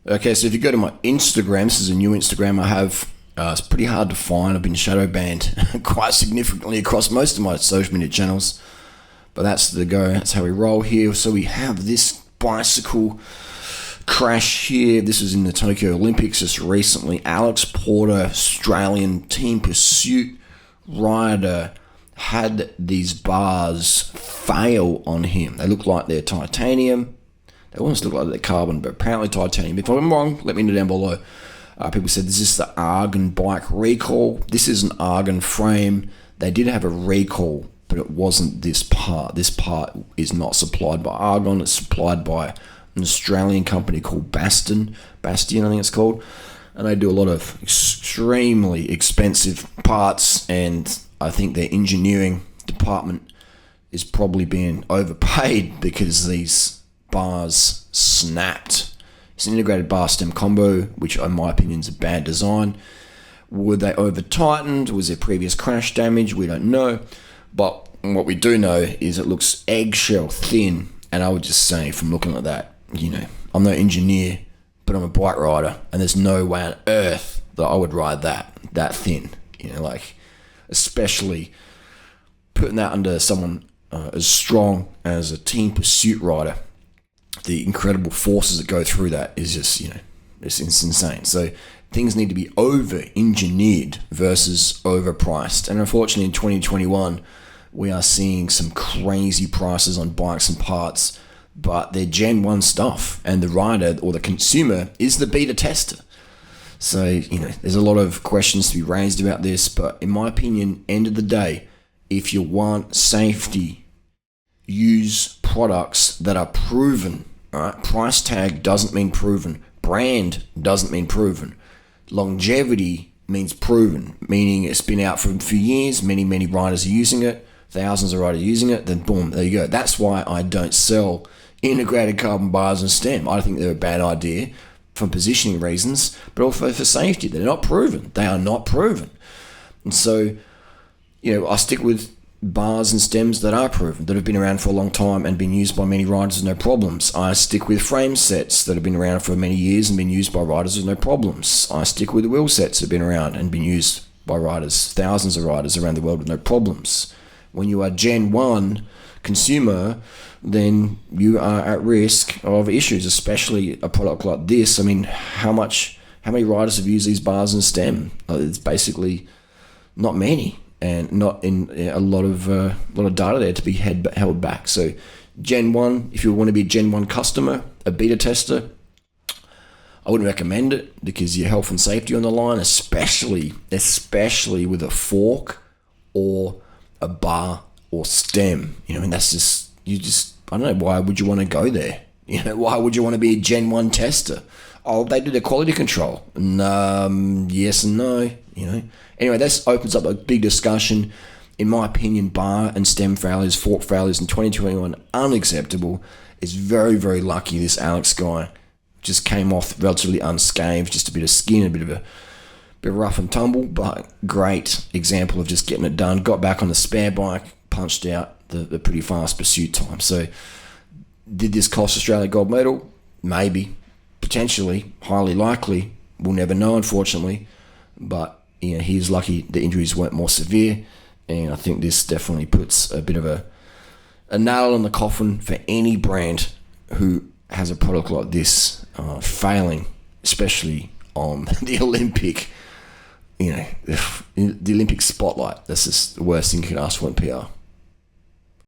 Okay, so if you go to my Instagram, this is a new Instagram I have. It's pretty hard to find. I've been shadow banned quite significantly across most of my social media channels. But that's the go. That's how we roll here. So we have this bicycle crash here. This was in the Tokyo Olympics just recently. Alex Porter, Australian team pursuit rider, had these bars fail on him. They look like they're titanium. They almost look like they're carbon, but apparently titanium. If I'm wrong, let me know down below. People said, is this the Argon bike recall? This is an Argon frame. They did have a recall, but it wasn't this part. This part is not supplied by Argon. It's supplied by an Australian company called Bastion, I think it's called. And they do a lot of extremely expensive parts, and I think their engineering department is probably being overpaid because these bars snapped. It's an integrated bar stem combo, which in my opinion is a bad design. Were they over tightened? Was there previous crash damage? We don't know. But what we do know is it looks eggshell thin. And I would just say, from looking at that, I'm no engineer, but I'm a bike rider, and there's no way on earth that I would ride that thin. Especially putting that under someone as strong as a team pursuit rider. The incredible forces that go through that is just, it's insane. So things need to be over-engineered versus overpriced. And unfortunately, in 2021, we are seeing some crazy prices on bikes and parts, but they're Gen 1 stuff, and the rider or the consumer is the beta tester. So, there's a lot of questions to be raised about this, but in my opinion, end of the day, if you want safety, use products that are proven. All right? Price tag doesn't mean proven. Brand doesn't mean proven. Longevity means proven, meaning it's been out for years, many riders are using it, thousands of riders are using it, then boom, there you go. That's why I don't sell integrated carbon bars and stem. I think they're a bad idea for positioning reasons, but also for safety. They're not proven. They are not proven. And so, I stick with bars and stems that are proven, that have been around for a long time and been used by many riders with no problems. I stick with frame sets that have been around for many years and been used by riders with no problems. I stick with wheel sets that have been around and been used by riders, thousands of riders around the world with no problems. When you are Gen 1 consumer, then you are at risk of issues, especially a product like this. I mean, how many riders have used these bars and stem? It's basically not many. And not in a lot of data there to be held back. So Gen 1, if you want to be a Gen 1 customer, a beta tester, I wouldn't recommend it because your health and safety on the line, especially with a fork or a bar or stem. That's just, I don't know, why would you want to go there? Why would you want to be a Gen 1 tester? Oh, they do their quality control. Yes and no, Anyway, this opens up a big discussion. In my opinion, bar and stem failures, fork failures in 2021, unacceptable. It's very, very lucky this Alex guy just came off relatively unscathed, just a bit of skin, a bit of rough and tumble, but great example of just getting it done. Got back on the spare bike, punched out the pretty fast pursuit time. So did this cost Australia gold medal? Maybe, potentially, highly likely. We'll never know, unfortunately, but he's lucky the injuries weren't more severe, and I think this definitely puts a bit of a nail in the coffin for any brand who has a product like this failing, especially on the Olympic, the Olympic spotlight. That's just the worst thing you can ask for in PR.